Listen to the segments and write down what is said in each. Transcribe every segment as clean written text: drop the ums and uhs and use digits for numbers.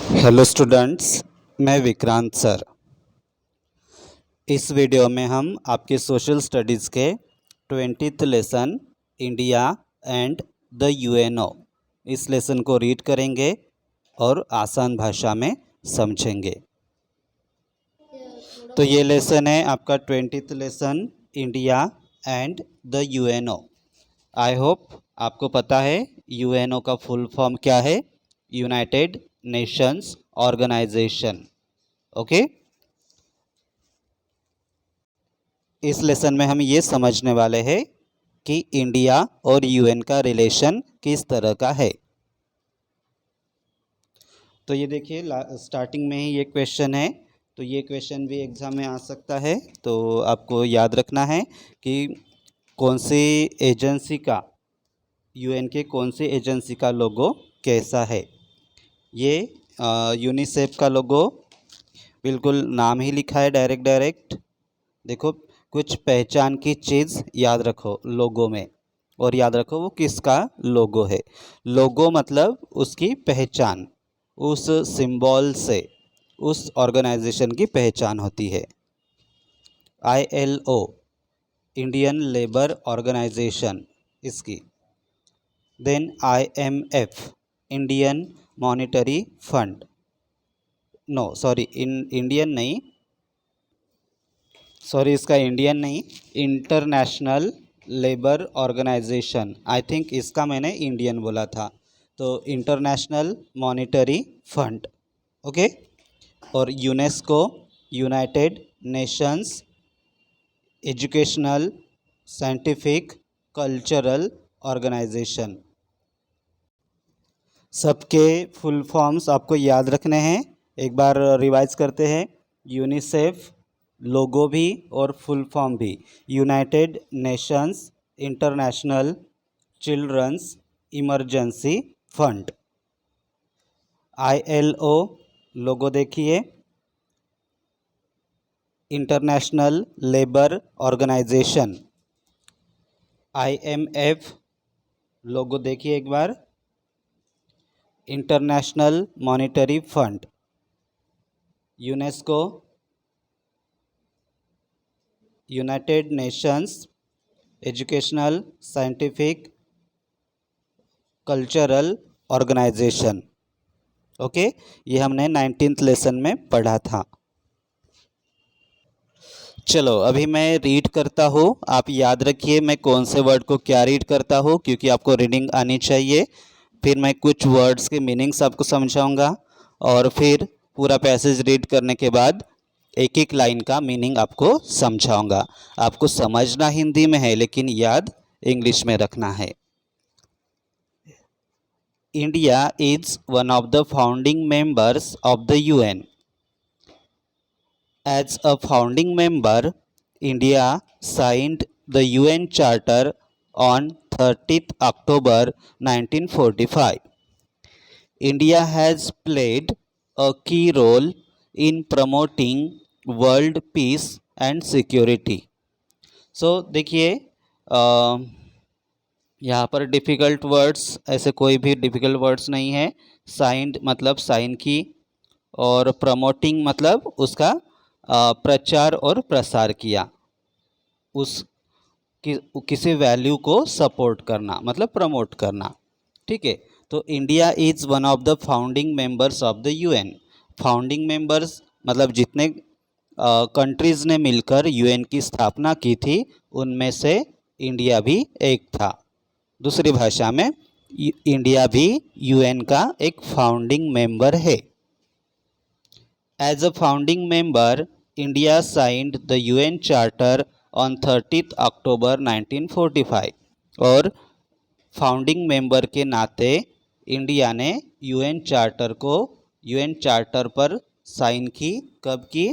Hello students, मैं Vikrant sir. इस video में हम आपके सोशल स्टडीज़ के 20th lesson India and the UNO इस लेसन को रीड करेंगे और आसान भाषा में समझेंगे। तो ये लेसन है आपका 20th lesson India and the UNO. I hope आपको पता है यूएनओ का फुल फॉर्म क्या है, यूनाइटेड नेशंस ऑर्गेनाइजेशन। ओके, इस लेसन में हम ये समझने वाले हैं कि इंडिया और यूएन का रिलेशन किस तरह का है। तो ये देखिए स्टार्टिंग में ही ये क्वेश्चन है, तो ये क्वेश्चन भी एग्ज़ाम में आ सकता है। तो आपको याद रखना है कि कौन सी एजेंसी का, यूएन के कौन सी एजेंसी का लोगो कैसा है। ये यूनिसेफ का लोगो बिल्कुल नाम ही लिखा है डायरेक्ट। देखो, कुछ पहचान की चीज़ याद रखो लोगो में, और याद रखो वो किसका लोगो है। लोगो मतलब उसकी पहचान, उस सिंबल से उस ऑर्गेनाइजेशन की पहचान होती है। ILO इंडियन लेबर ऑर्गेनाइजेशन इसकी। Then IMF Indian monetary fund, no sorry Indian नहीं, सॉरी इसका इंडियन नहीं, international labour organisation. I think इसका मैंने इंडियन बोला था, तो इंटरनेशनल मॉनेटरी फंड। ओके, और UNESCO united nations educational scientific cultural organisation. सबके फुल फॉर्म्स आपको याद रखने हैं, एक बार रिवाइज करते हैं। यूनिसेफ लोगो भी और फुल फॉर्म भी, united nations international children's emergency fund. ILO logo देखिए, international labour organisation. IMF logo देखिए एक बार, international monetary fund. UNESCO united nations educational scientific cultural organisation. Okay, ये हमने 19th लेसन में पढ़ा था। चलो अभी मैं रीड करता हूँ, आप याद रखिए मैं कौन से वर्ड को क्या रीड करता हूँ, क्योंकि आपको रीडिंग आनी चाहिए। फिर मैं कुछ वर्ड्स के मीनिंग्स आपको समझाऊंगा, और फिर पूरा पैसेज रीड करने के बाद एक एक लाइन का मीनिंग आपको समझाऊंगा। आपको समझना हिंदी में है लेकिन याद इंग्लिश में रखना है। India is one of the founding members of the UN. As a founding member, India signed the UN Charter on 30th October 1945. India has played a key role in promoting world peace and security. So देखिए, यहाँ पर difficult words, ऐसे कोई भी difficult words नहीं है। Signed मतलब sign की, और प्रमोटिंग मतलब उसका प्रचार और प्रसार किया, उस किसी वैल्यू को सपोर्ट करना मतलब प्रमोट करना। ठीक है, तो India is one of the founding members of the UN। Founding members मतलब जितने कंट्रीज़ ने मिलकर UN की स्थापना की थी उनमें से इंडिया भी एक था। दूसरी भाषा में इंडिया भी UN का एक फाउंडिंग मेंबर है। As a founding member, India signed the UN Charter on 30th October 1945। और फाउंडिंग मेंबर के नाते इंडिया ने UN चार्टर पर साइन की। कब की?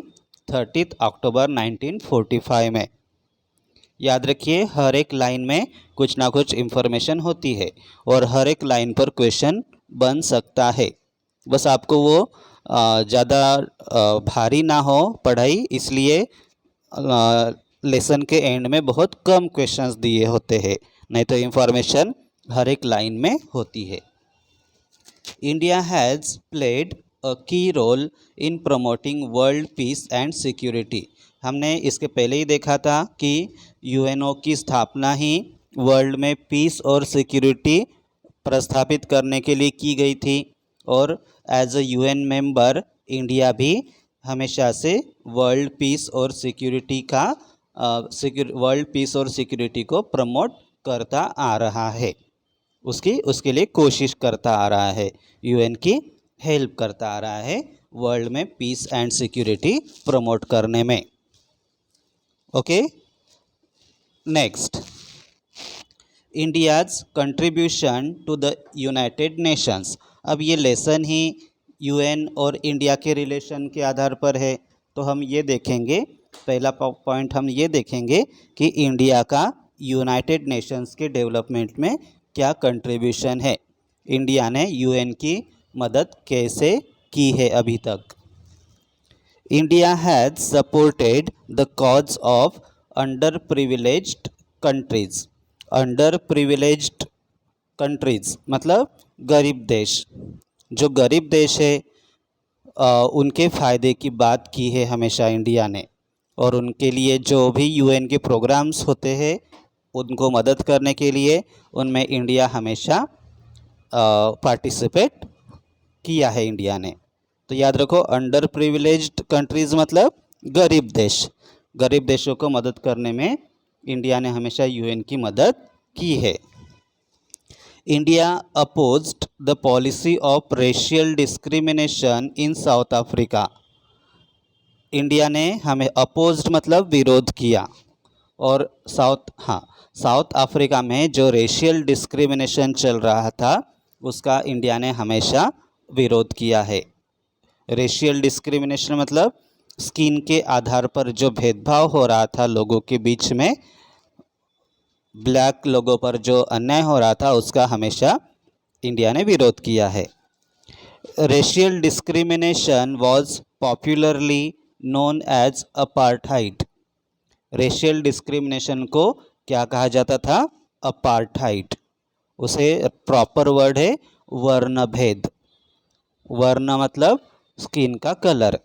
30th अक्टूबर 1945 में। याद रखिए हर एक लाइन में कुछ ना कुछ इन्फॉर्मेशन होती है, और हर एक लाइन पर क्वेश्चन बन सकता है। बस आपको वो ज़्यादा भारी ना हो पढ़ाई, इसलिए लेसन के एंड में बहुत कम क्वेश्चंस दिए होते हैं, नहीं तो इन्फॉर्मेशन हर एक लाइन में होती है। India has played a key role in promoting world peace and security. हमने इसके पहले ही देखा था कि यूएनओ की स्थापना ही वर्ल्ड में पीस और सिक्योरिटी प्रस्थापित करने के लिए की गई थी, और as a UN member India भी हमेशा से वर्ल्ड पीस और सिक्योरिटी का वर्ल्ड पीस और सिक्योरिटी को प्रमोट करता आ रहा है, उसके लिए कोशिश करता आ रहा है, यूएन की हेल्प करता आ रहा है वर्ल्ड में पीस एंड सिक्योरिटी प्रमोट करने में। Okay, next, India's contribution to the united nations. अब ये लेसन ही यूएन और इंडिया के रिलेशन के आधार पर है, तो हम ये देखेंगे, पहला पॉइंट हम ये देखेंगे कि इंडिया का यूनाइटेड नेशंस के डेवलपमेंट में क्या कंट्रीब्यूशन है, इंडिया ने यूएन की मदद कैसे की है अभी तक। India has supported the cause of under privileged countries. Under privileged countries मतलब गरीब देश, जो गरीब देश है उनके फ़ायदे की बात की है हमेशा इंडिया ने, और उनके लिए जो भी यूएन के प्रोग्राम्स होते हैं उनको मदद करने के लिए उनमें इंडिया हमेशा पार्टिसिपेट किया है इंडिया ने। तो याद रखो, अंडर प्रिविलेज्ड कंट्रीज़ मतलब गरीब देश, गरीब देशों को मदद करने में इंडिया ने हमेशा यूएन की मदद की है। India opposed the policy of racial discrimination in south Africa. India ने हमें अपोज्ड मतलब विरोध किया, और साउथ अफ्रीका में जो रेशियल डिस्क्रिमिनेशन चल रहा था उसका इंडिया ने हमेशा विरोध किया है। रेशियल डिस्क्रिमिनेशन मतलब स्किन के आधार पर जो भेदभाव हो रहा था लोगों के बीच में, ब्लैक लोगों पर जो अन्याय हो रहा था उसका हमेशा इंडिया ने विरोध किया है। Racial discrimination was popularly known as apartheid. Racial discrimination को क्या कहा जाता था? अपार्थाइड। उसे प्रॉपर वर्ड है वर्णभेद। वर्ण मतलब स्किन का colour.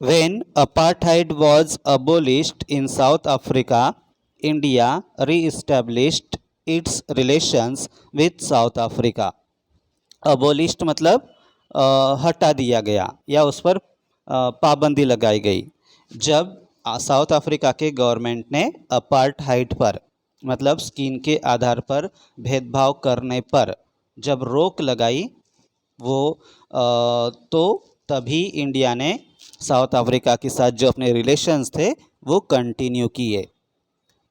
When apartheid was abolished in South Africa, India re-established its relations with South Africa. Abolished मतलब हटा दिया गया या उस पर पाबंदी लगाई गई। जब साउथ अफ्रीका के गवर्नमेंट ने अपार्थाइड पर मतलब स्किन के आधार पर भेदभाव करने पर जब रोक लगाई तो तभी इंडिया ने साउथ अफ्रीका के साथ जो अपने रिलेशंस थे वो कंटिन्यू किए।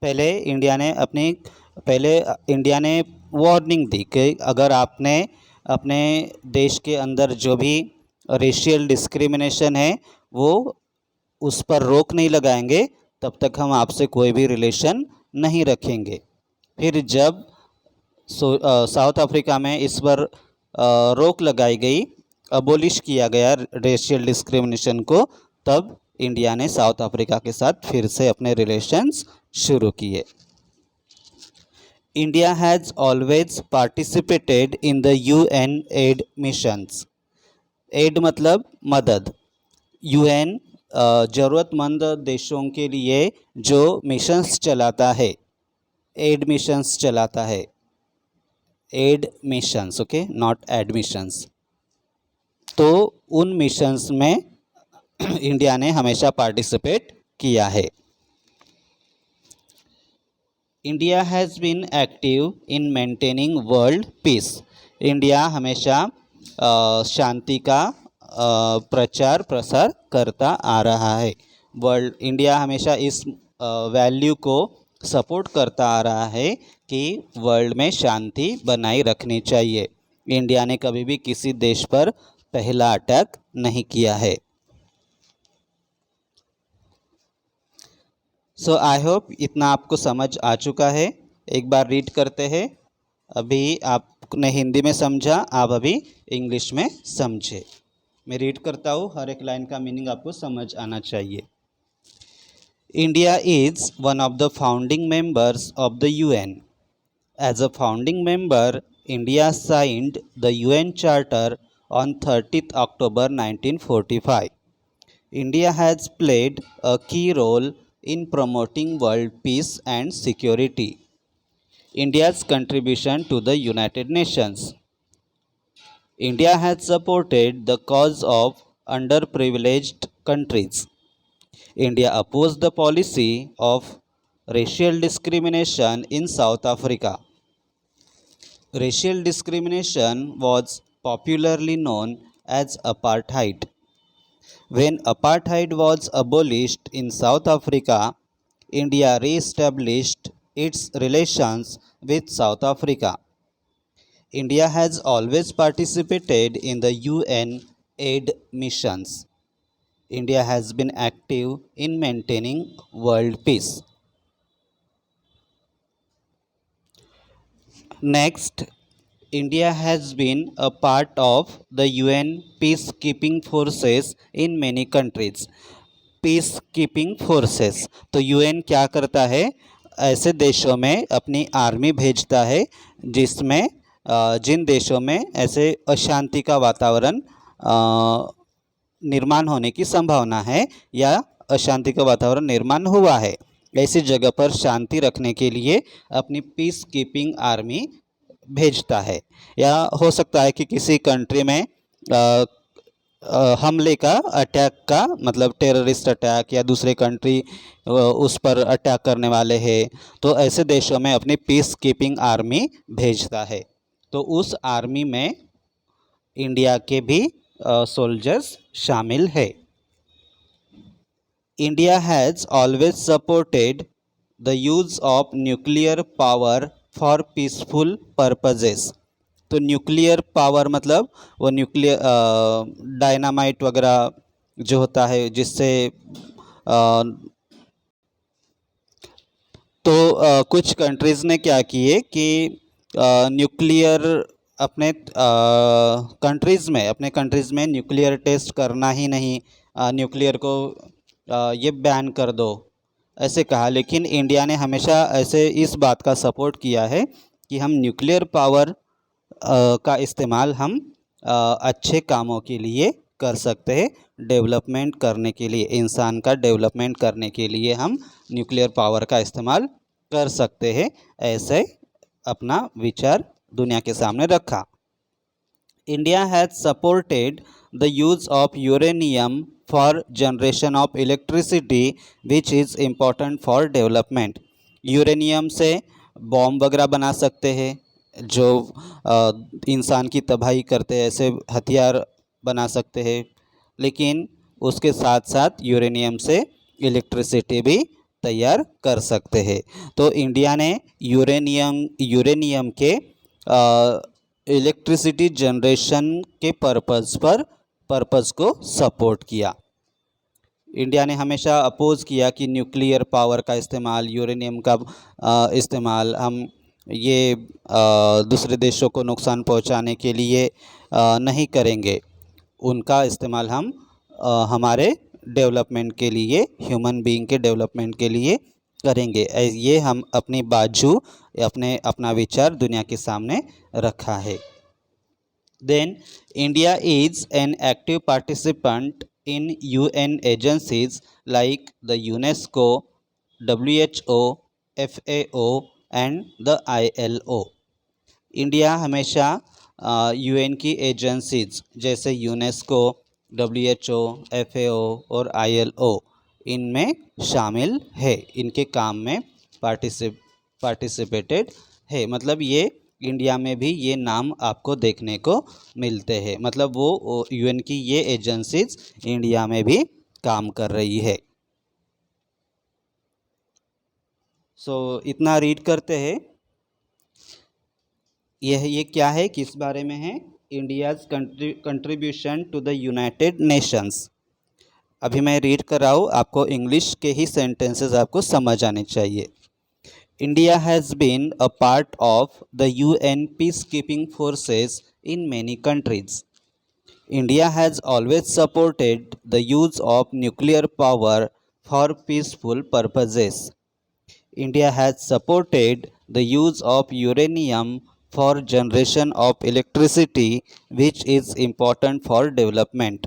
पहले इंडिया ने वार्निंग दी कि अगर आपने अपने देश के अंदर जो भी रेशियल डिस्क्रिमिनेशन है वो उस पर रोक नहीं लगाएंगे तब तक हम आपसे कोई भी रिलेशन नहीं रखेंगे। फिर जब साउथ अफ्रीका में इस पर रोक लगाई गई, अबोलिश किया गया रेशियल डिस्क्रिमिनेशन को, तब इंडिया ने साउथ अफ्रीका के साथ फिर से अपने रिलेशंस शुरू किए। India has always participated in the UN aid missions. Aid मतलब मदद। यूएन ज़रूरतमंद देशों के लिए जो मिशंस चलाता है, एड मिशंस चलाता है। Aid missions, okay, not admissions. तो उन मिशंस में इंडिया ने हमेशा पार्टिसिपेट किया है। India has been active in maintaining world peace. India हमेशा शांति का प्रचार प्रसार करता आ रहा है। इंडिया हमेशा इस वैल्यू को सपोर्ट करता आ रहा है कि वर्ल्ड में शांति बनाई रखनी चाहिए। इंडिया ने कभी भी किसी देश पर पहला अटैक नहीं किया है। सो आई होप इतना आपको समझ आ चुका है। एक बार रीड करते हैं। अभी आपने हिंदी में समझा, आप अभी इंग्लिश में समझे। मैं रीड करता हूँ, हर एक लाइन का मीनिंग आपको समझ आना चाहिए। India is one of the founding members of the UN. As a founding member, India signed the UN Charter on 30th October 1945. India has played a key role in promoting world peace and security. India's contribution to the United Nations. India has supported the cause of underprivileged countries. India opposed the policy of racial discrimination in South Africa. Racial discrimination was popularly known as apartheid. When apartheid was abolished in South Africa, India re-established its relations with South Africa. India has always participated in the UN aid missions. India has been active in maintaining world peace. Next, India has been a part of the UN peacekeeping forces in many countries. Peace keeping forces, तो UN क्या करता है, ऐसे देशों में अपनी army भेजता है जिसमें जिन देशों में ऐसे अशांति का वातावरण निर्माण होने की संभावना है या अशांति का वातावरण निर्माण हुआ है, ऐसी जगह पर शांति रखने के लिए अपनी पीस कीपिंग आर्मी भेजता है। या हो सकता है कि किसी कंट्री में हमले का, अटैक का मतलब टेररिस्ट अटैक या दूसरे कंट्री उस पर अटैक करने वाले हैं, तो ऐसे देशों में अपनी पीस कीपिंग आर्मी भेजता है। तो उस आर्मी में इंडिया के भी सोल्जर्स शामिल है। India has always supported the use of nuclear power for peaceful purposes. तो न्यूक्लियर पावर मतलब वो न्यूक्लियर डायनामाइट वगैरह जो होता है जिससे कुछ कंट्रीज़ ने क्या किए कि न्यूक्लियर अपने कंट्रीज़ में न्यूक्लियर टेस्ट करना ही नहीं, न्यूक्लियर को ये बैन कर दो ऐसे कहा। लेकिन इंडिया ने हमेशा ऐसे इस बात का सपोर्ट किया है कि हम न्यूक्लियर पावर का इस्तेमाल हम अच्छे कामों के लिए कर सकते हैं, डेवलपमेंट करने के लिए, इंसान का डेवलपमेंट करने के लिए हम न्यूक्लियर पावर का इस्तेमाल कर सकते हैं, ऐसे अपना विचार दुनिया के सामने रखा। India has supported the use of uranium for generation of electricity which is important for development. Uranium से बॉम्ब वगैरह बना सकते हैं जो इंसान की तबाही करते हैं, ऐसे हथियार बना सकते हैं, लेकिन उसके साथ साथ यूरेनियम से इलेक्ट्रिसिटी भी तैयार कर सकते हैं। तो इंडिया ने यूरेनियम के इलेक्ट्रिसिटी जनरेशन के पर्पज़ को सपोर्ट किया। इंडिया ने हमेशा अपोज़ किया कि न्यूक्लियर पावर का इस्तेमाल, यूरेनियम का इस्तेमाल हम ये दूसरे देशों को नुकसान पहुंचाने के लिए नहीं करेंगे, उनका इस्तेमाल हम हमारे डेवलपमेंट के लिए, ह्यूमन बीइंग के डेवलपमेंट के लिए करेंगे। ये हम अपनी बाजू अपना विचार दुनिया के सामने रखा है। Then India is an active participant in UN agencies like the UNESCO, WHO, FAO and the ILO। India हमेशा UN की एजेंसीज जैसे यूनेस्को, WHO, FAO और ILO इनमें शामिल है, इनके काम में पार्टिसिपेटेड है। मतलब ये इंडिया में भी ये नाम आपको देखने को मिलते हैं, मतलब वो यूएन की ये एजेंसीज इंडिया में भी काम कर रही है। इतना रीड करते हैं। ये क्या है, किस बारे में है? India's contribution to the united nations. अभी मैं रीड कर रहा हूँ, आपको इंग्लिश के ही सेंटेंसेस आपको समझ आने चाहिए। India has been a part of the UN peacekeeping forces in many countries. India has always supported the use of nuclear power for peaceful purposes. India has supported the use of uranium for generation of electricity, which is important for development.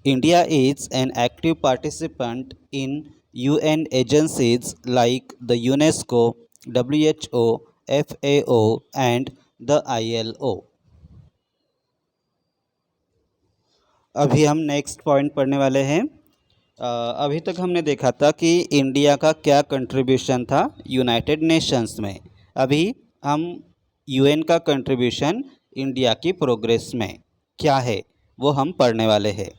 India is an active participant in UN agencies like the UNESCO, WHO, FAO, and the ILO. अभी हम next point पढ़ने वाले हैं। अभी तक हमने देखा था कि इंडिया का क्या कंट्रीब्यूशन था यूनाइटेड नेशंस में। अभी हम यूएन का कंट्रीब्यूशन इंडिया की प्रोग्रेस में क्या है वो हम पढ़ने वाले हैं।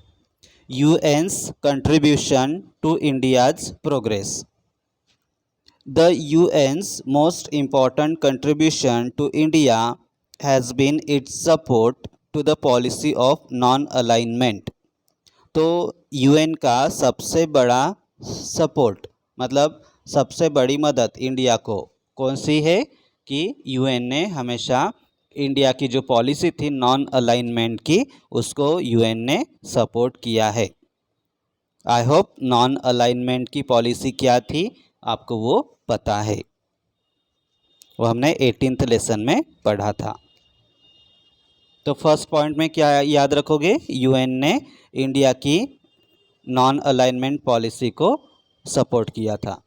UN's contribution to India's progress. The UN's most important contribution to India has been its support to the policy of non-alignment. तो यूएन का सबसे बड़ा सपोर्ट मतलब सबसे बड़ी मदद इंडिया को कौन सी है कि यूएन ने हमेशा इंडिया की जो पॉलिसी थी नॉन अलाइनमेंट की उसको यूएन ने सपोर्ट किया है। आई होप नॉन अलाइनमेंट की पॉलिसी क्या थी आपको वो पता है, वो हमने 18th लेसन में पढ़ा था। तो फर्स्ट पॉइंट में क्या याद रखोगे, यूएन ने इंडिया की नॉन अलाइनमेंट पॉलिसी को सपोर्ट किया था।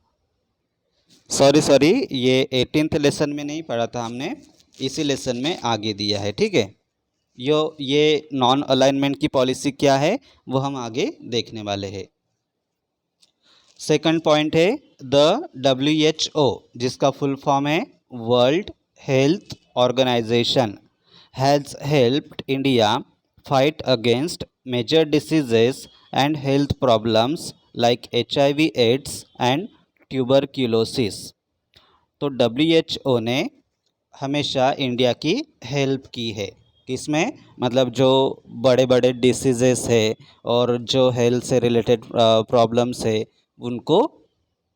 सॉरी ये 18th लेसन में नहीं पढ़ा था हमने, इसी लेसन में आगे दिया है, ठीक है। ये नॉन अलाइनमेंट की पॉलिसी क्या है वो हम आगे देखने वाले हैं। सेकंड पॉइंट है द WHO, जिसका फुल फॉर्म है world health organisation, has helped India fight against major diseases and health problems like HIV AIDS and tuberculosis. तो WHO ने हमेशा इंडिया की हेल्प की है, किसमें, मतलब जो बड़े बड़े डिसीजेस है और जो हेल्थ से रिलेटेड प्रॉब्लम्स है उनको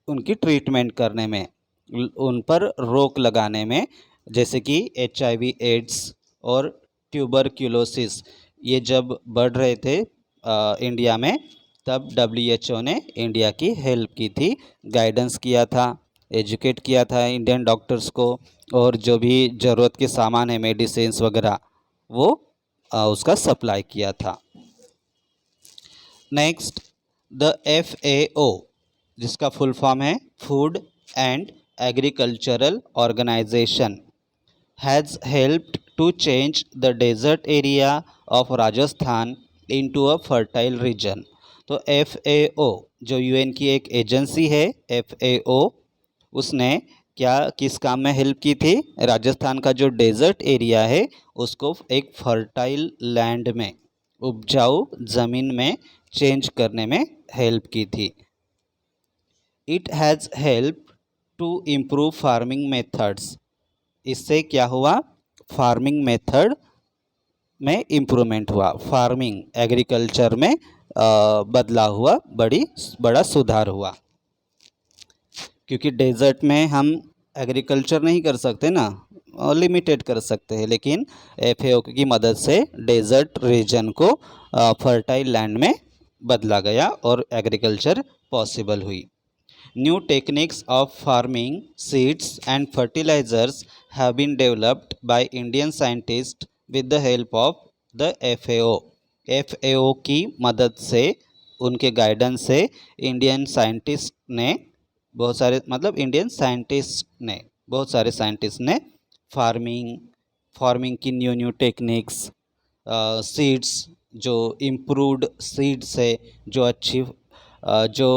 उनकी ट्रीटमेंट करने में, उन पर रोक लगाने में, जैसे कि HIV एड्स और ट्यूबरक्यूलोसिस ये जब बढ़ रहे थे इंडिया में, तब WHO ने इंडिया की हेल्प की थी, गाइडेंस किया था, एजुकेट किया था इंडियन डॉक्टर्स को, और जो भी ज़रूरत के सामान है मेडिसिन्स वगैरह वो उसका सप्लाई किया था। नेक्स्ट द FAO, जिसका फुल फॉर्म है food and agricultural organisation, has helped to change the desert area of Rajasthan into a fertile region. तो FAO जो यूएन की एक एजेंसी है, FAO उसने क्या किस काम में हेल्प की थी, राजस्थान का जो डेजर्ट एरिया है उसको एक फर्टाइल लैंड में, उपजाऊ ज़मीन में चेंज करने में हेल्प की थी। It has help to improve farming methods, इससे क्या हुआ, फार्मिंग मेथड में इम्प्रूवमेंट हुआ, फार्मिंग एग्रीकल्चर में बदलाव हुआ, बड़ा सुधार हुआ, क्योंकि डेजर्ट में हम एग्रीकल्चर नहीं कर सकते ना, लिमिटेड कर सकते हैं, लेकिन FAO की मदद से डेजर्ट रीजन को फर्टाइल लैंड में बदला गया और एग्रीकल्चर पॉसिबल हुई। New techniques of farming, seeds and fertilizers have been developed by Indian scientists with the help of the FAO. FAO की मदद से, उनके गाइडेंस से इंडियन साइंटिस्ट ने बहुत सारे साइंटिस्ट ने फार्मिंग की न्यू टेक्निक्स, सीड्स जो इम्प्रूव्ड सीड्स है, जो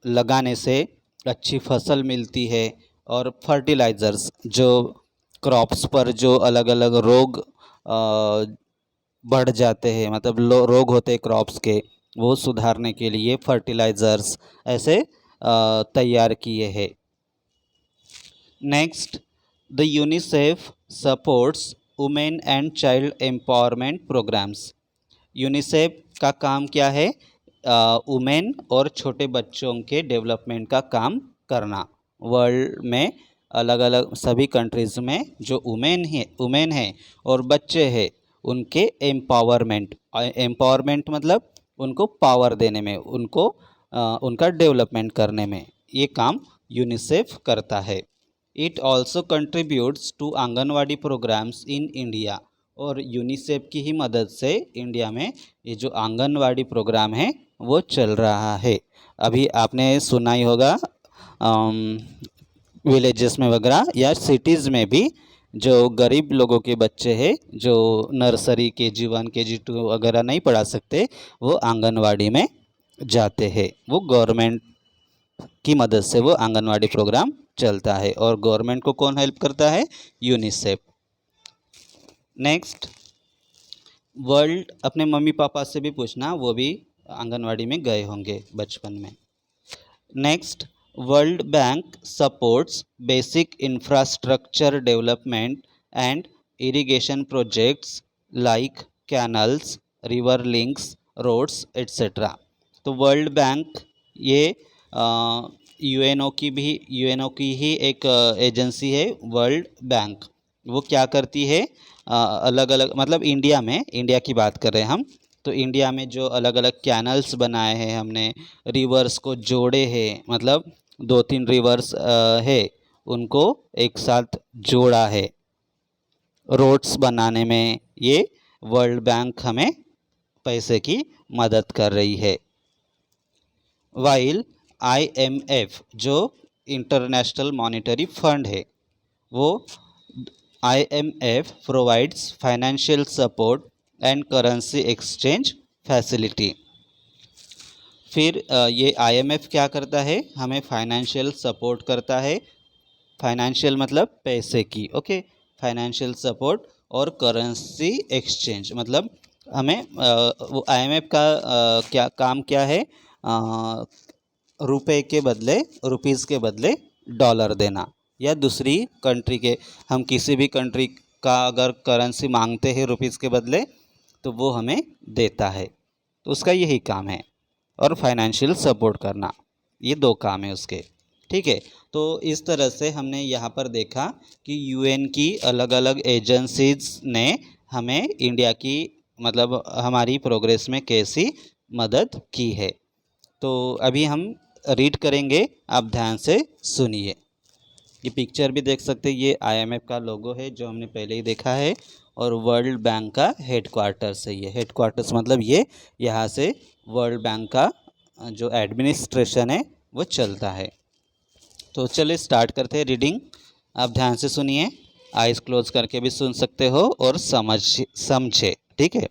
लगाने से अच्छी फसल मिलती है, और फर्टिलाइज़र्स जो क्रॉप्स पर जो अलग अलग रोग बढ़ जाते हैं, मतलब रोग होते हैं क्रॉप्स के, वो सुधारने के लिए फर्टिलाइज़र्स ऐसे तैयार किए हैं। Next the UNICEF supports women and child empowerment programmes. UNICEF का काम क्या है, वुमेन और छोटे बच्चों के डेवलपमेंट का काम करना। वर्ल्ड में अलग अलग सभी कंट्रीज़ में जो वुमेन है और बच्चे हैं उनके एम्पावरमेंट मतलब उनको पावर देने में, उनका डेवलपमेंट करने में ये काम यूनिसेफ करता है। It also contributes to anganwadi programmes in India. और यूनिसेफ की ही मदद से इंडिया में ये जो आंगनवाड़ी प्रोग्राम है वो चल रहा है। अभी आपने सुना ही होगा विलेजेस में वगैरह या सिटीज़ में भी जो गरीब लोगों के बच्चे हैं, जो नर्सरी KG1 KG2 वगैरह नहीं पढ़ा सकते, वो आंगनवाड़ी में जाते हैं। वो गवर्नमेंट की मदद से वो आंगनवाड़ी प्रोग्राम चलता है और गवर्नमेंट को कौन हेल्प करता है? यूनिसेफ। नेक्स्ट, वर्ल्ड, अपने मम्मी पापा से भी पूछना, वो भी आंगनवाड़ी में गए होंगे बचपन में। Next, world bank supports basic infrastructure development and irrigation projects like canals, river links, roads etcetera. तो वर्ल्ड बैंक ये यूएनओ की ही एक एजेंसी है वर्ल्ड बैंक। वो क्या करती है? अलग अलग, मतलब इंडिया की बात कर रहे हैं हम, तो इंडिया में जो अलग अलग कैनल्स बनाए हैं हमने, रिवर्स को जोड़े हैं, मतलब 2-3 रिवर्स है उनको एक साथ जोड़ा है रोड्स बनाने में, ये वर्ल्ड बैंक हमें पैसे की मदद कर रही है। वाइल IMF जो इंटरनेशनल मॉनेटरी फंड है, वो IMF provides financial support and currency exchange facility. फिर ये IMF क्या करता है? हमें फाइनेंशियल सपोर्ट करता है। फाइनेंशियल मतलब पैसे की, ओके, फाइनेंशियल सपोर्ट और करेंसी एक्सचेंज मतलब हमें वो IMF का क्या काम क्या है? रुपए के बदले, रुपीज़ के बदले डॉलर देना, या दूसरी कंट्री के, हम किसी भी कंट्री का अगर करेंसी मांगते हैं रुपीज़ के बदले तो वो हमें देता है, तो उसका यही काम है। और फाइनेंशियल सपोर्ट करना, ये 2 काम है उसके, ठीक है। तो इस तरह से हमने यहाँ पर देखा कि UN की अलग अलग एजेंसीज ने हमें इंडिया की, मतलब हमारी प्रोग्रेस में कैसी मदद की है। तो अभी हम रीड करेंगे, आप ध्यान से सुनिए। ये पिक्चर भी देख सकते हैं, ये IMF का लोगो है जो हमने पहले ही देखा है, और वर्ल्ड बैंक का हेडक्वार्टर्स है। ये हेडक्वार्टर्स मतलब ये यहाँ से वर्ल्ड बैंक का जो एडमिनिस्ट्रेशन है वो चलता है। तो चलिए स्टार्ट करते हैं रीडिंग। आप ध्यान से सुनिए, आइज़ क्लोज करके भी सुन सकते हो और समझे, ठीक है।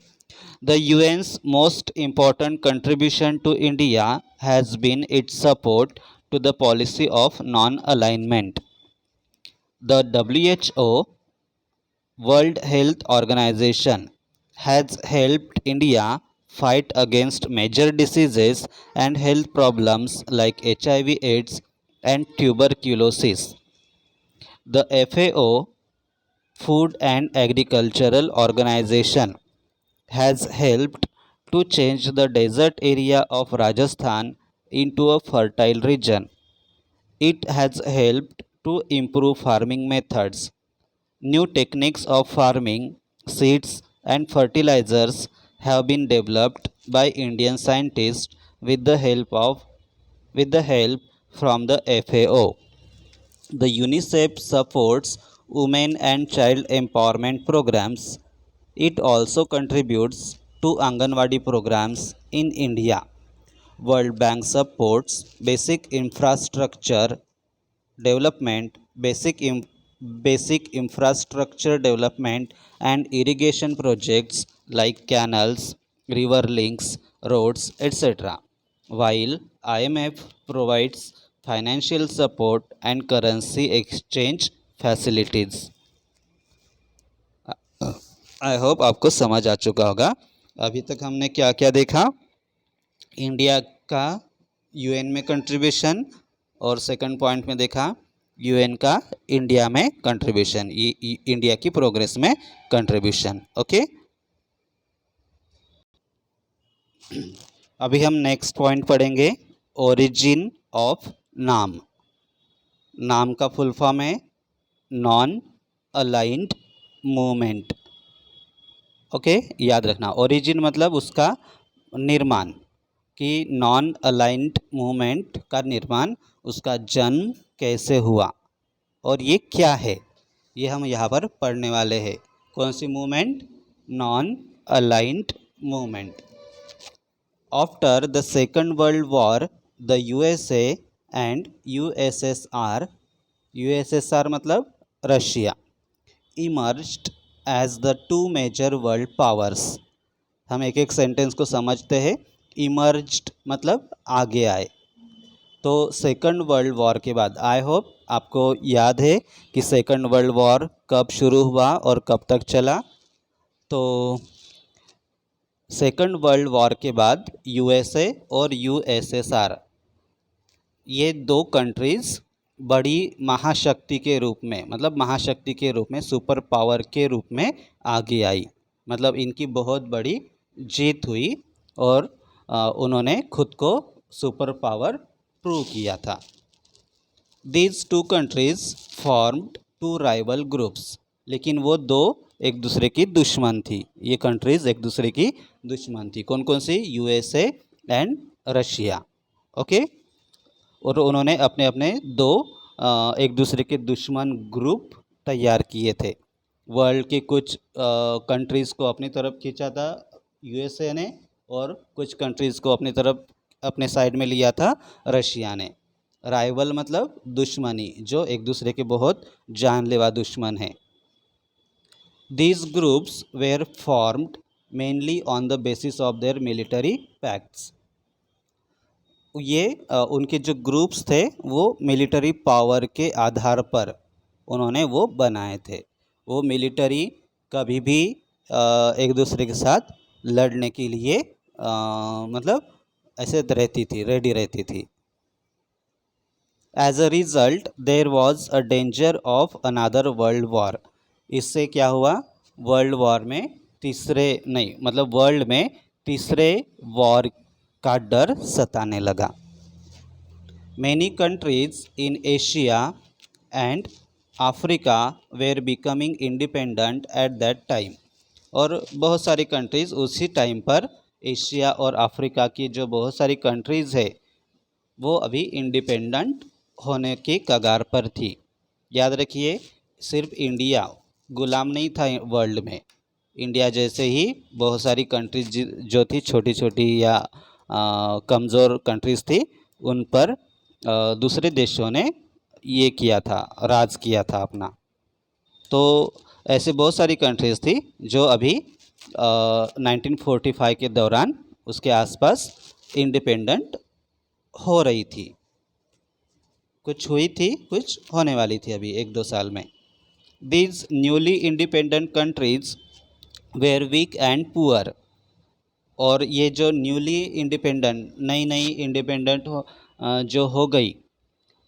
The UN's most important contribution to India has been its support to the policy of non-alignment. The WHO, World Health Organization, has helped India fight against major diseases and health problems like HIV/AIDS and tuberculosis. The FAO, Food and Agricultural Organization, has helped to change the desert area of Rajasthan into a fertile region. It has helped to improve farming methods. New techniques of farming, seeds, and fertilizers have been developed by Indian scientists with the help from the FAO. The UNICEF supports women and child empowerment programs. It also contributes to Anganwadi programs in India. World Bank supports basic infrastructure development, basic infrastructure development and irrigation projects like canals, river links, roads, etc. While IMF provides financial support and currency exchange facilities. I hope आपको समझ आ चुका होगा। अभी तक हमने क्या क्या देखा? इंडिया का UN में कंट्रीब्यूशन, और सेकंड पॉइंट में देखा UN का इंडिया में कंट्रीब्यूशन, इंडिया की प्रोग्रेस में कंट्रीब्यूशन, ओके। अभी हम नेक्स्ट पॉइंट पढ़ेंगे, ओरिजिन ऑफ नाम। नाम का फुल फॉर्म है नॉन अलाइंड मूवमेंट, ओके, याद रखना। ओरिजिन मतलब उसका निर्माण, कि नॉन अलाइंड मूवमेंट का निर्माण, उसका जन्म कैसे हुआ, और ये क्या है, ये हम यहाँ पर पढ़ने वाले हैं। कौन सी movement? Non aligned movement. After the second world war the USA and USSR, USSR मतलब Russia, emerged as the two major world powers. हम एक एक सेंटेंस को समझते हैं। इमर्ज्ड मतलब आगे आए। तो सेकंड वर्ल्ड वॉर के बाद, आई होप आपको याद है कि सेकंड वर्ल्ड वॉर कब शुरू हुआ और कब तक चला। तो सेकंड वर्ल्ड वॉर के बाद यूएसए और यूएसएसआर, ये दो कंट्रीज़ बड़ी महाशक्ति के रूप में, मतलब महाशक्ति के रूप में, सुपर पावर के रूप में आगे आई। मतलब इनकी बहुत बड़ी जीत हुई और उन्होंने खुद को सुपर पावर प्रूव किया था। These two countries formed two rival groups, लेकिन वो दो एक दूसरे की दुश्मन थी। ये कंट्रीज एक दूसरे की दुश्मन थी। कौन कौन सी? USA and Russia. ओके। और उन्होंने अपने अपने दो एक दूसरे के दुश्मन ग्रुप तैयार किए थे। वर्ल्ड के कुछ कंट्रीज़ को अपनी तरफ खींचा था यूएसए ने, और कुछ कंट्रीज़ को अपनी तरफ अपने साइड में लिया था रशिया ने। राइवल मतलब दुश्मनी, जो एक दूसरे के बहुत जानलेवा दुश्मन हैं। These groups were formed mainly on the basis of their military pacts. ये उनके जो ग्रुप्स थे वो मिलिट्री पावर के आधार पर उन्होंने वो बनाए थे। वो मिलिट्री कभी भी एक दूसरे के साथ लड़ने के लिए मतलब ऐसे रहती थी, रेडी रहती थी। As a result there was a danger of another world war. इससे क्या हुआ? वर्ल्ड वॉर में वर्ल्ड में तीसरे वॉर का डर सताने लगा। Many countries in Asia and Africa were becoming independent at that time. और बहुत सारी कंट्रीज़ उसी टाइम पर, एशिया और अफ्रीका की जो बहुत सारी कंट्रीज़ है वो अभी इंडिपेंडेंट होने की कगार पर थी। याद रखिए, सिर्फ इंडिया गुलाम नहीं था वर्ल्ड में। इंडिया जैसे ही बहुत सारी कंट्रीज जो थी, छोटी छोटी या कमज़ोर कंट्रीज़ थी, उन पर दूसरे देशों ने ये किया था, राज किया था अपना। तो ऐसे बहुत सारी कंट्रीज़ थी जो अभी 1945 के दौरान उसके आसपास इंडिपेंडेंट हो रही थी। कुछ हुई थी, कुछ होने वाली थी अभी 1-2 साल में। These newly independent countries were weak and poor. और ये जो न्यूली इंडिपेंडेंट, नई नई इंडिपेंडेंट जो हो गई,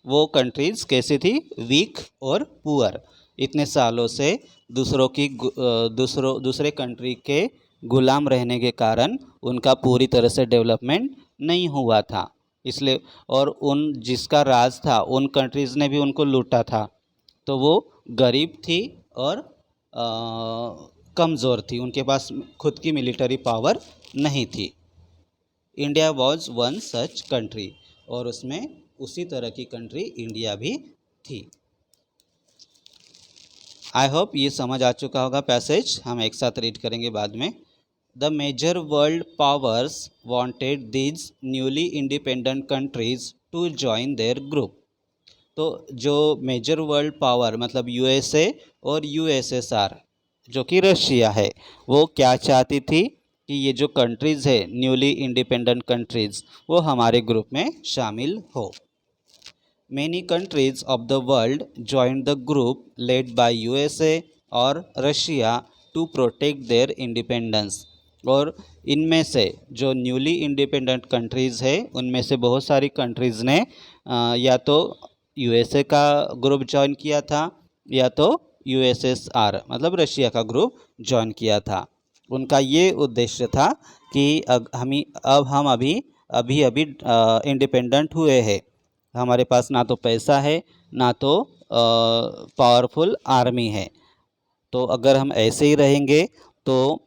वो कंट्रीज़ कैसी थी? वीक और पुअर। इतने सालों से दूसरे कंट्री के गुलाम रहने के कारण उनका पूरी तरह से डेवलपमेंट नहीं हुआ था। इसलिए, और उन जिसका राज था उन कंट्रीज़ ने भी उनको लूटा था, तो वो गरीब थी और कमज़ोर थी, उनके पास खुद की मिलिट्री पावर नहीं थी। India was one such country, और उसमें उसी तरह की कंट्री इंडिया भी थी। आई होप ये समझ आ चुका होगा पैसेज। हम एक साथ रीड करेंगे बाद में। The major world powers wanted these newly independent countries to join their group. तो जो मेजर वर्ल्ड पावर मतलब यूएसए और यूएसएसआर, जो कि रशिया है, वो क्या चाहती थी कि ये जो कंट्रीज़ है न्यूली इंडिपेंडेंट कंट्रीज़, वो हमारे ग्रुप में शामिल हो। Many countries of the world joined the group led by USA और Russia to protect their independence। और इनमें से जो न्यूली इंडिपेंडेंट कंट्रीज़ है उनमें से बहुत सारी कंट्रीज़ ने या तो यूएसए का ग्रुप ज्वाइन किया था या तो यूएसएसआर मतलब रशिया का ग्रुप ज्वाइन किया था। उनका ये उद्देश्य था कि हम अभी इंडिपेंडेंट हुए हैं, हमारे पास ना तो पैसा है ना तो पावरफुल आर्मी है, तो अगर हम ऐसे ही रहेंगे तो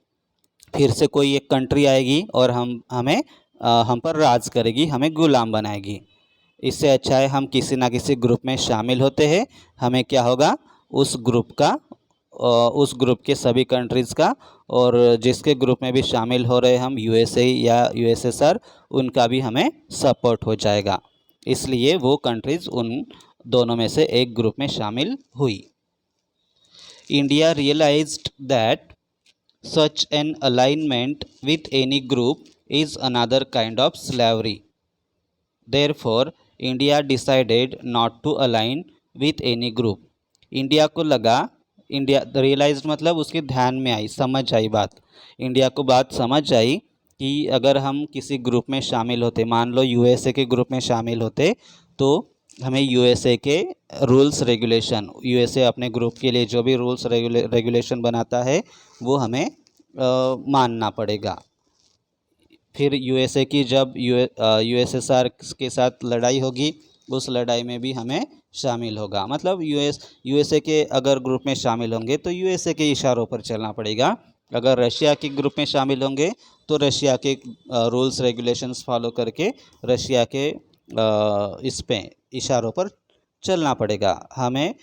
फिर से कोई एक कंट्री आएगी और हम पर राज करेगी, हमें गुलाम बनाएगी। इससे अच्छा है हम किसी ना किसी ग्रुप में शामिल होते हैं, हमें क्या होगा उस ग्रुप का उस ग्रुप के सभी कंट्रीज़ का और जिसके ग्रुप में भी शामिल हो रहे हम यूएसए या यूएसएसआर उनका भी हमें सपोर्ट हो जाएगा। इसलिए वो कंट्रीज़ उन दोनों में से एक ग्रुप में शामिल हुई। India realised that such an alignment with any group is another kind of slavery. Therefore, India decided not to align with any group. India को लगा, इंडिया रियलाइज्ड मतलब उसके ध्यान में आई, समझ आई बात, इंडिया को बात समझ आई कि अगर हम किसी ग्रुप में शामिल होते, मान लो यूएसए के ग्रुप में शामिल होते, तो हमें यूएसए के रूल्स रेगुलेशन, यूएसए अपने ग्रुप के लिए जो भी रूल्स रेगुलेशन बनाता है वो हमें मानना पड़ेगा। फिर यूएसए की जब यूएसएसआर के साथ लड़ाई होगी उस लड़ाई में भी हमें शामिल होगा। मतलब यूएसए के अगर ग्रुप में शामिल होंगे तो यूएसए के इशारों पर चलना पड़ेगा, अगर रशिया के ग्रुप में शामिल होंगे तो रशिया के रूल्स रेगुलेशंस फॉलो करके रशिया के इस पे इशारों पर चलना पड़ेगा हमें।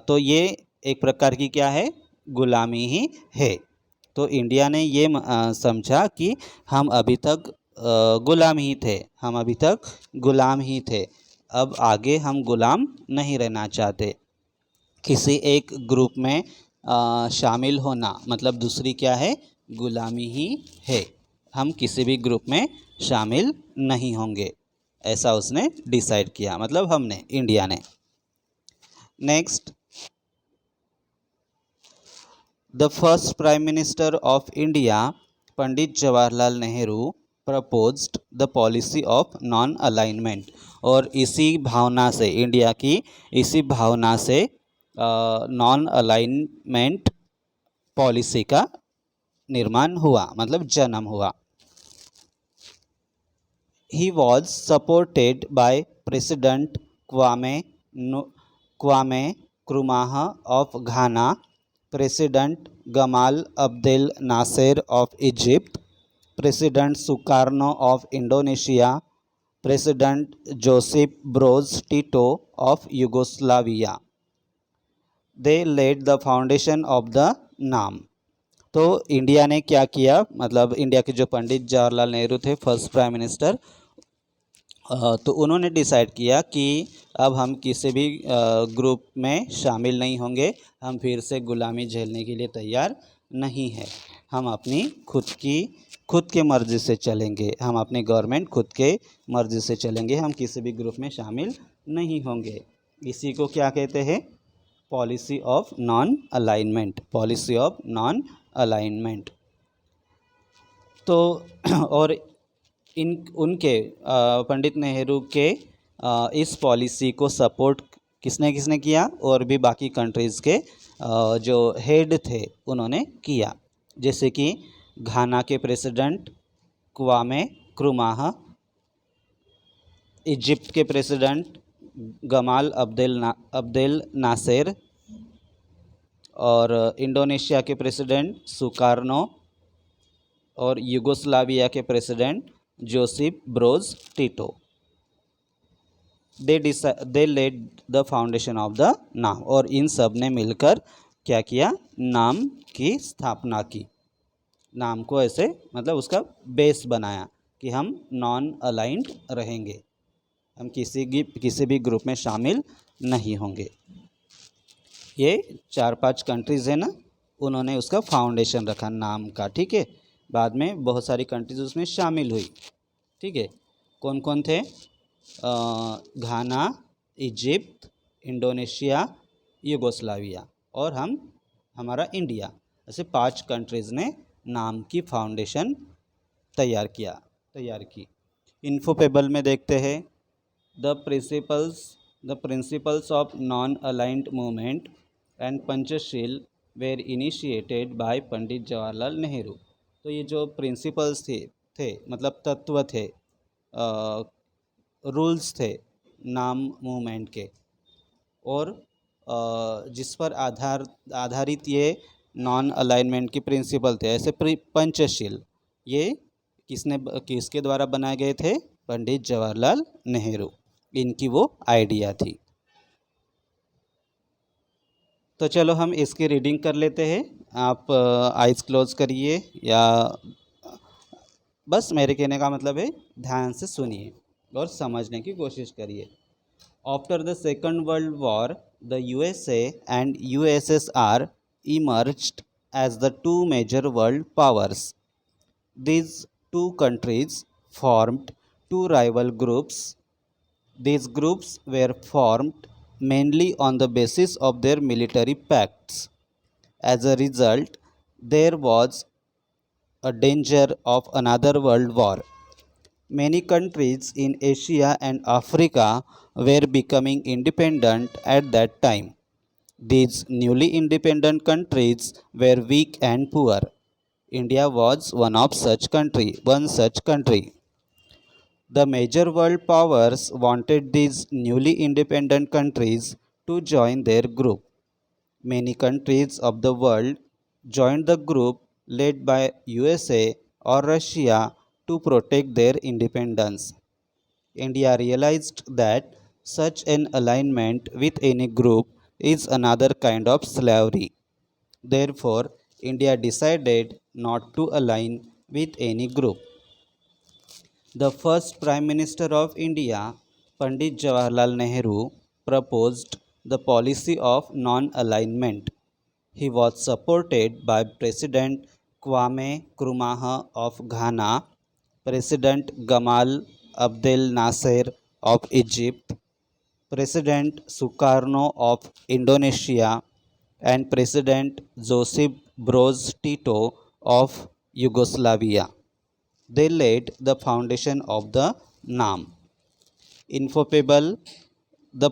तो ये एक प्रकार की क्या है, गुलामी ही है। तो इंडिया ने ये समझा कि हम अभी तक गुलाम ही थे, हम अभी तक गुलाम ही थे, अब आगे हम गुलाम नहीं रहना चाहते। किसी एक ग्रुप में शामिल होना मतलब दूसरी क्या है, गुलामी ही है। हम किसी भी ग्रुप में शामिल नहीं होंगे, ऐसा उसने डिसाइड किया, मतलब हमने, इंडिया ने। Next, The first Prime Minister of India, Pandit Jawaharlal Nehru, proposed the policy of non-alignment। और इसी भावना से, इंडिया की इसी भावना से नॉन अलाइनमेंट पॉलिसी का निर्माण हुआ, मतलब जन्म हुआ। He was supported by President Kwame Nkrumah of Ghana, President Gamal Abdel Nasser of Egypt, President Sukarno of Indonesia, President Josip Broz Tito of Yugoslavia. They laid the foundation of the NAM। तो India ने क्या किया, मतलब India के जो पंडित जवाहरलाल नेहरू थे first prime minister, तो उन्होंने डिसाइड किया कि अब हम किसी भी ग्रुप में शामिल नहीं होंगे, हम फिर से गुलामी झेलने के लिए तैयार नहीं है, हम अपनी खुद के मर्ज़ी से चलेंगे, हम अपनी गवर्नमेंट खुद के मर्ज़ी से चलेंगे, हम किसी भी ग्रुप में शामिल नहीं होंगे। इसी को क्या कहते हैं, policy of non alignment, policy of non alignment. तो और उनके पंडित नेहरू के इस पॉलिसी को सपोर्ट किसने किसने किया, और भी बाकी कंट्रीज़ के जो हेड थे उन्होंने किया, जैसे कि घाना के प्रेसिडेंट क्वामे क्रुमाह, इजिप्ट के प्रेसिडेंट गमाल अब्देल नासेर, और इंडोनेशिया के प्रेसिडेंट सुकार्नो, और यूगोस्लाविया के president Josip Broz Tito. They led the foundation of the NAM. और इन सब ने मिलकर क्या किया, नाम की स्थापना की, नाम को ऐसे मतलब उसका बेस बनाया कि हम नॉन अलाइंड रहेंगे, हम किसी भी ग्रुप में शामिल नहीं होंगे। ये 4-5 कंट्रीज़ है ना, उन्होंने उसका फाउंडेशन रखा नाम का, ठीक है। बाद में बहुत सारी कंट्रीज उसमें शामिल हुई, ठीक है। कौन कौन थे, घाना, इजिप्ट, इंडोनेशिया, यूगोस्लाविया और हमारा इंडिया, ऐसे 5 कंट्रीज़ ने नाम की फाउंडेशन तैयार की। इन्फोपेबल में देखते हैं, the principles of non aligned movement and Panchsheel were initiated by Pandit Jawaharlal Nehru. तो ये जो प्रिंसिपल्स थे मतलब तत्व थे, रूल्स थे नाम मूवमेंट के, और जिस पर आधारित ये नॉन अलाइनमेंट की प्रिंसिपल थे, ऐसे पंचशील, ये किसके द्वारा बनाए गए थे, पंडित जवाहरलाल नेहरू। इनकी वो आइडिया थी। तो चलो हम इसकी रीडिंग कर लेते हैं। आप आइज़ क्लोज करिए या बस मेरे कहने का मतलब है ध्यान से सुनिए और समझने की कोशिश करिए। After the second world war the USA and USSR emerged as the two major world powers. These two countries formed two rival groups. These groups were formed mainly on the basis of their military pacts. As a result, there was a danger of another world war. Many countries in Asia and Africa were becoming independent at that time. These newly independent countries were weak and poor. India was one such country. The major world powers wanted these newly independent countries to join their group. Many countries of the world joined the group led by USA or Russia to protect their independence. India realized that such an alignment with any group is another kind of slavery. Therefore, India decided not to align with any group. The first Prime Minister of India, Pandit Jawaharlal Nehru, proposed the policy of non alignment. He was supported by President Kwame Nkrumah of Ghana, President Gamal Abdel Nasser of Egypt, President Sukarno of Indonesia, and President Josip Broz Tito of Yugoslavia. They laid the foundation of the NAM. Infopable, the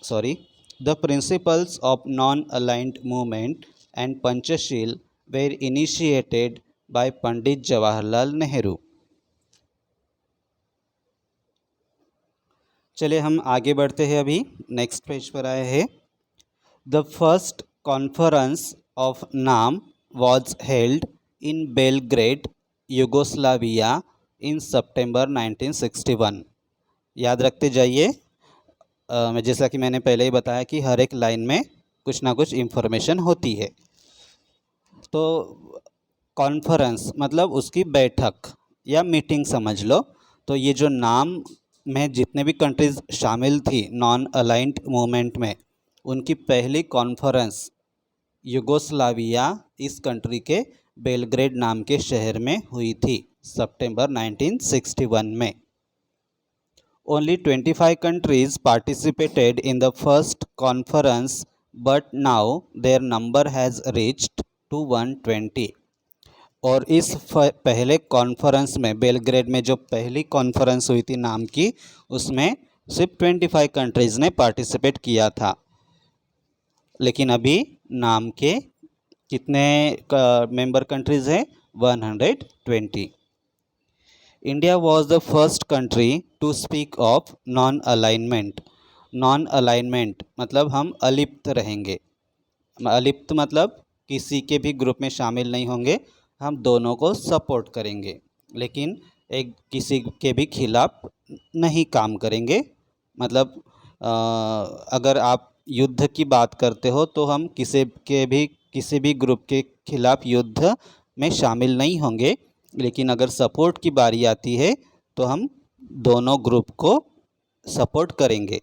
sorry, the principles of non-aligned movement and Panchashil were initiated by Pandit Jawaharlal Nehru. चलिए हम आगे बढ़ते हैं। अभी next page पर आए हैं। The first conference of NAM was held in Belgrade, Yugoslavia in सितंबर 1961। याद रखते जाइए। जैसा कि मैंने पहले ही बताया कि हर एक लाइन में कुछ ना कुछ इन्फॉर्मेशन होती है। तो कॉन्फ्रेंस मतलब उसकी बैठक या मीटिंग समझ लो। तो ये जो नाम में जितने भी कंट्रीज़ शामिल थी नॉन अलाइंड मूवमेंट में, उनकी पहली कॉन्फ्रेंस यूगोस्लाविया इस कंट्री के बेलग्रेड नाम के शहर में हुई थी सितंबर 1961 में। Only 25 countries participated in the first conference, but now their number has reached to 120. और इस पहले कॉन्फ्रेंस में बेलग्रेड में जो पहली कॉन्फ्रेंस हुई थी नाम की, उसमें सिर्फ 25 कंट्रीज़ ने पार्टिसिपेट किया था। लेकिन अभी नाम के कितने मेंबर कंट्रीज़ हैं? 120। India was the first country to speak of non alignment. Non alignment मतलब हम अलिप्त रहेंगे। अलिप्त मतलब किसी के भी ग्रुप में शामिल नहीं होंगे, हम दोनों को सपोर्ट करेंगे, लेकिन एक किसी के भी खिलाफ नहीं काम करेंगे। मतलब अगर आप युद्ध की बात करते हो तो हम किसी भी ग्रुप के खिलाफ युद्ध में शामिल नहीं होंगे, लेकिन अगर सपोर्ट की बारी आती है तो हम दोनों ग्रुप को सपोर्ट करेंगे।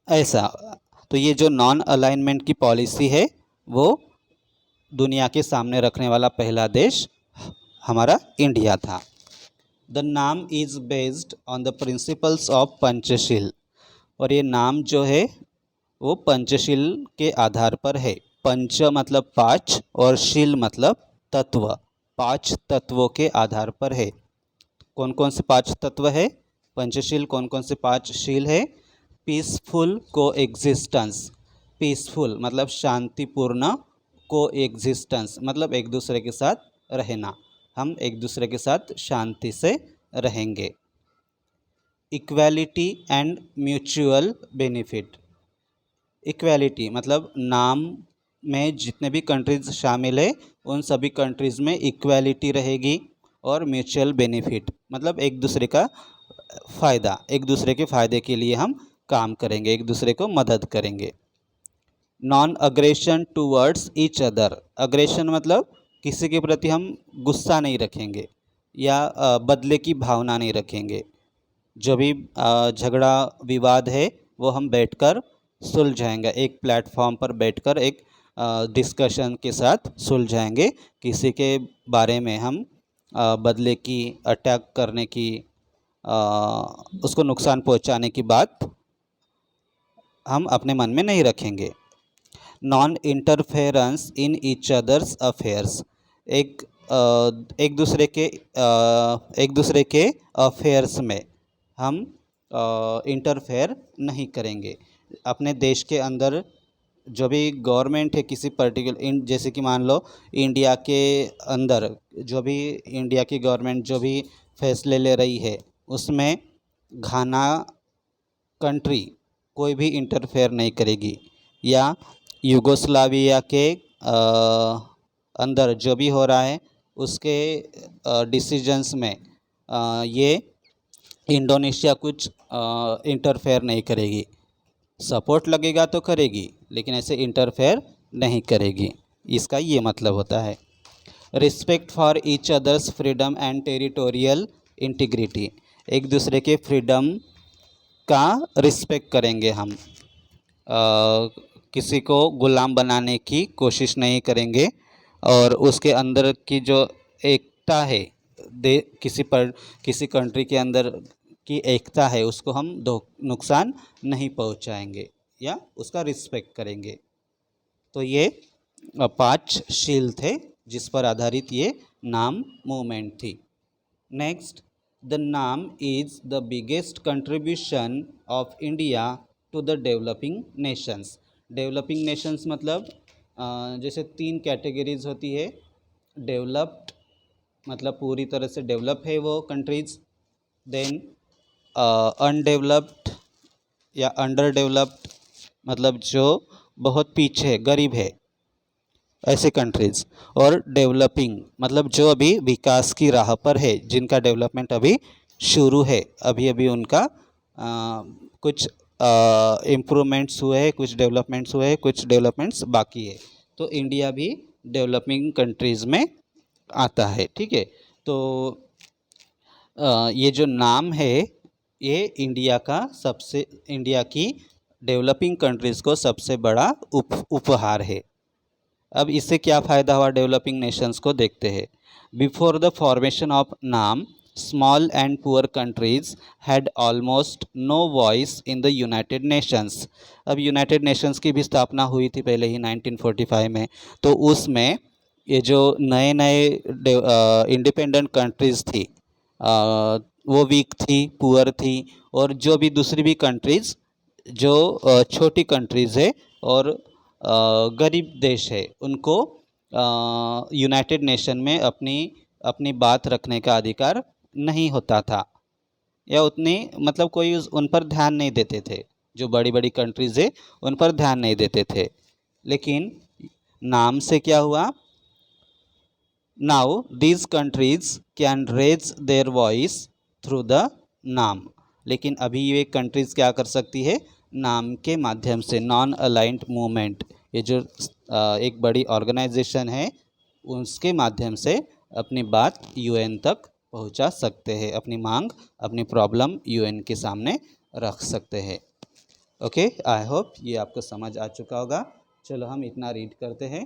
ऐसा तो ये जो नॉन अलाइनमेंट की पॉलिसी है वो दुनिया के सामने रखने वाला पहला देश हमारा इंडिया था। The NAM is based on the principles of Panchsheel. और ये नाम जो है वो पंचशील के आधार पर है। पंच मतलब पाँच और शील मतलब तत्व। पांच तत्वों के आधार पर है। कौन कौन से पांच तत्व है पंचशील? कौन कौन से पांच शील है? पीसफुल को एग्जिस्टेंस। पीसफुल मतलब शांतिपूर्ण, को एग्जिस्टेंस मतलब एक दूसरे के साथ रहना, हम एक दूसरे के साथ शांति से रहेंगे। Equality and mutual benefit. Equality मतलब नाम में जितने भी कंट्रीज़ शामिल है उन सभी कंट्रीज़ में इक्वालिटी रहेगी। और म्यूचुअल बेनिफिट मतलब एक दूसरे का फ़ायदा, एक दूसरे के फ़ायदे के लिए हम काम करेंगे, एक दूसरे को मदद करेंगे। Non aggression towards each other, aggression मतलब किसी के प्रति हम गुस्सा नहीं रखेंगे या बदले की भावना नहीं रखेंगे। जो भी झगड़ा विवाद है वो हम बैठकर सुलझाएंगे, एक प्लेटफॉर्म पर बैठकर एक डिस्कशन के साथ सुलझाएंगे। किसी के बारे में हम बदले की, अटैक करने की, उसको नुकसान पहुंचाने की बात हम अपने मन में नहीं रखेंगे। Non interference in each others affairs, एक एक दूसरे के अफेयर्स में हम इंटरफेयर नहीं करेंगे। अपने देश के अंदर जो भी गवर्नमेंट है किसी पर्टिकुलर जैसे कि मान लो इंडिया के अंदर जो भी इंडिया की गवर्नमेंट जो भी फैसले ले रही है उसमें घाना कंट्री कोई भी इंटरफेयर नहीं करेगी, या युगोस्लाविया के अंदर जो भी हो रहा है उसके डिसीजंस में ये इंडोनेशिया कुछ इंटरफेयर नहीं करेगी। सपोर्ट लगेगा तो करेगी लेकिन ऐसे इंटरफेयर नहीं करेगी, इसका ये मतलब होता है। Respect for each others freedom and territorial integrity, एक दूसरे के फ्रीडम का रिस्पेक्ट करेंगे हम, किसी को गुलाम बनाने की कोशिश नहीं करेंगे और उसके अंदर की जो एकता है किसी कंट्री के अंदर की एकता है उसको हम नुकसान नहीं पहुंचाएंगे या उसका रिस्पेक्ट करेंगे। तो ये 5 शील थे जिस पर आधारित ये नाम मूवमेंट थी। Next, the NAM is the biggest contribution of India to the developing nations. Developing nations मतलब जैसे 3 कैटेगरीज होती है। डेवलप्ड मतलब पूरी तरह से डेवलप है वो कंट्रीज़, देन अनडेवलप्ड या अंडर डेवलप्ड मतलब जो बहुत पीछे है, गरीब है, ऐसे कंट्रीज़, और डेवलपिंग मतलब जो अभी विकास की राह पर है, जिनका डेवलपमेंट अभी शुरू है, अभी अभी उनका कुछ इम्प्रूवमेंट्स हुए हैं, कुछ डेवलपमेंट्स हुए हैं, कुछ डेवलपमेंट्स बाकी है। तो इंडिया भी डेवलपिंग कंट्रीज़ में आता है। ठीक है, तो ये जो नाम है ये इंडिया की डेवलपिंग कंट्रीज़ को सबसे बड़ा उपहार है। अब इससे क्या फ़ायदा हुआ डेवलपिंग नेशंस को देखते हैं। Before the formation of NAM, small and poor countries had almost no voice in the united nations. अब यूनाइटेड नेशंस की भी स्थापना हुई थी पहले ही 1945 में, तो उसमें ये जो नए नए इंडिपेंडेंट कंट्रीज़ थी वो वीक थी, पुअर थी, और जो भी दूसरी भी कंट्रीज़ जो छोटी कंट्रीज़ है और गरीब देश है उनको यूनाइटेड नेशन में अपनी बात रखने का अधिकार नहीं होता था, या उतनी मतलब कोई उन पर ध्यान नहीं देते थे। जो बड़ी बड़ी कंट्रीज़ है उन पर ध्यान नहीं देते थे। लेकिन नाम से क्या हुआ, now these countries can raise their voice through the NAM. लेकिन अभी ये कंट्रीज़ क्या कर सकती है, नाम के माध्यम से। नॉन अलाइंड मूवमेंट, ये जो एक बड़ी ऑर्गेनाइजेशन है उसके माध्यम से अपनी बात यूएन तक पहुंचा सकते हैं, अपनी मांग, अपनी प्रॉब्लम यूएन के सामने रख सकते हैं। ओके, आई होप ये आपको समझ आ चुका होगा। चलो हम इतना रीड करते हैं,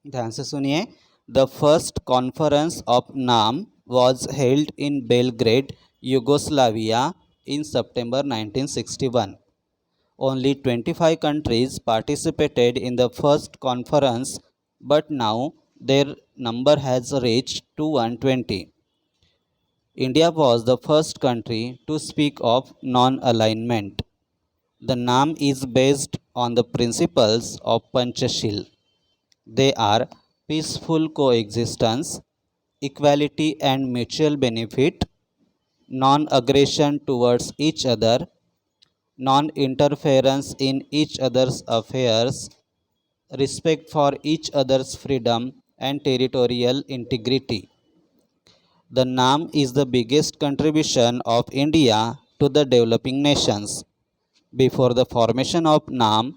ध्यान से सुनिए। The first conference of NAM was held in Belgrade, Yugoslavia in September 1961. Only 25 countries participated in the first conference, but now their number has reached to 120. India was the first country to speak of non-alignment. The NAM is based on the principles of Panchashil. They are peaceful coexistence, equality and mutual benefit, non-aggression towards each other, non-interference in each other's affairs, respect for each other's freedom and territorial integrity. The NAM is the biggest contribution of India to the developing nations. Before the formation of NAM,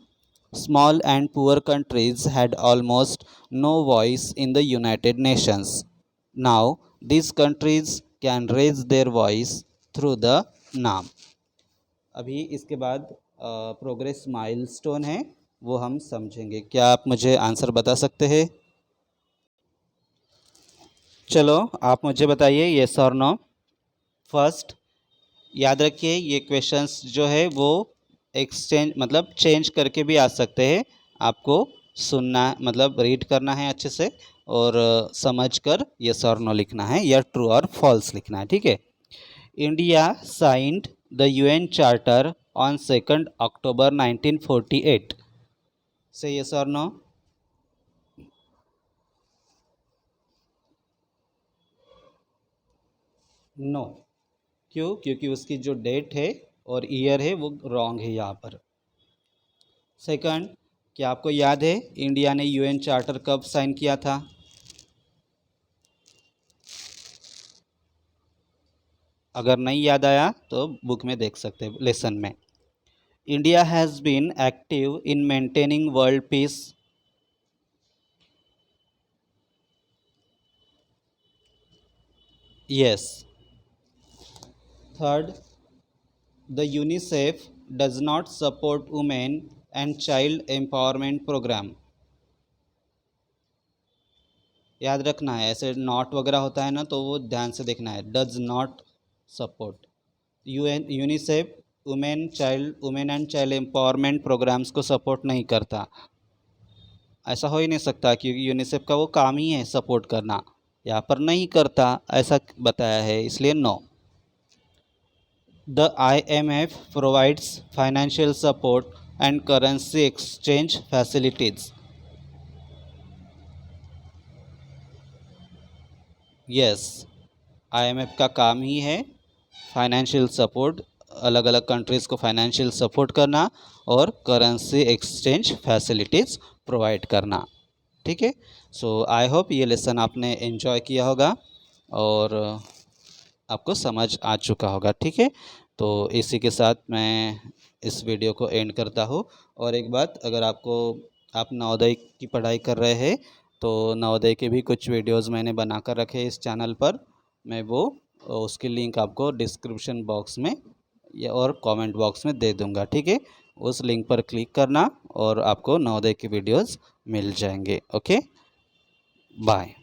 small and poor countries had almost no voice in the United Nations. Now, these countries can raise their voice through the NAM. अभी इसके बाद progress milestone है, वो हम समझेंगे। क्या आप मुझे आंसर बता सकते हैं? चलो आप मुझे बताइए येस और नो। फर्स्ट, याद रखिए ये क्वेश्चंस जो है वो एक्सचेंज मतलब चेंज करके भी आ सकते हैं। आपको सुनना मतलब रीड करना है अच्छे से और समझकर येस और नो लिखना है या ट्रू और फॉल्स लिखना है, ठीक है। India signed the UN charter on 2 अक्टूबर 1948। से येस और नो। नो। क्यों? क्योंकि उसकी जो डेट है और ईयर है वो रॉन्ग है यहाँ पर। सेकंड, क्या आपको याद है इंडिया ने यूएन चार्टर कब साइन किया था? अगर नहीं याद आया तो बुक में देख सकते हैं लेसन में। India has been active in maintaining world peace. Yes. Third, the UNICEF does not support women and child empowerment programme. याद रखना है, ऐसे नॉट वगैरह होता है ना तो वो ध्यान से देखना है। Does not support. UNICEF women and child empowerment programmes को सपोर्ट नहीं करता। ऐसा हो ही नहीं सकता क्योंकि यूनिसेफ का वो काम ही है सपोर्ट करना, यहाँ पर नहीं करता ऐसा बताया है, इसलिए no. The IMF provides financial support and currency exchange facilities. Yes, IMF का काम ही है फाइनेंशियल सपोर्ट, अलग अलग कंट्रीज़ को फाइनेंशियल सपोर्ट करना और करेंसी एक्सचेंज फैसिलिटीज़ प्रोवाइड करना, ठीक है। सो आई होप ये लेसन आपने एंजॉय किया होगा और आपको समझ आ चुका होगा, ठीक है। तो इसी के साथ मैं इस वीडियो को एंड करता हूँ। और एक बात, अगर आप नवोदय की पढ़ाई कर रहे हैं तो नवोदय के भी कुछ वीडियोस मैंने बना कर रखे हैं इस चैनल पर। मैं वो उसकी लिंक आपको डिस्क्रिप्शन बॉक्स में या और कमेंट बॉक्स में दे दूंगा, ठीक है। उस लिंक पर क्लिक करना और आपको नवोदय के वीडियोस मिल जाएंगे। Okay, bye.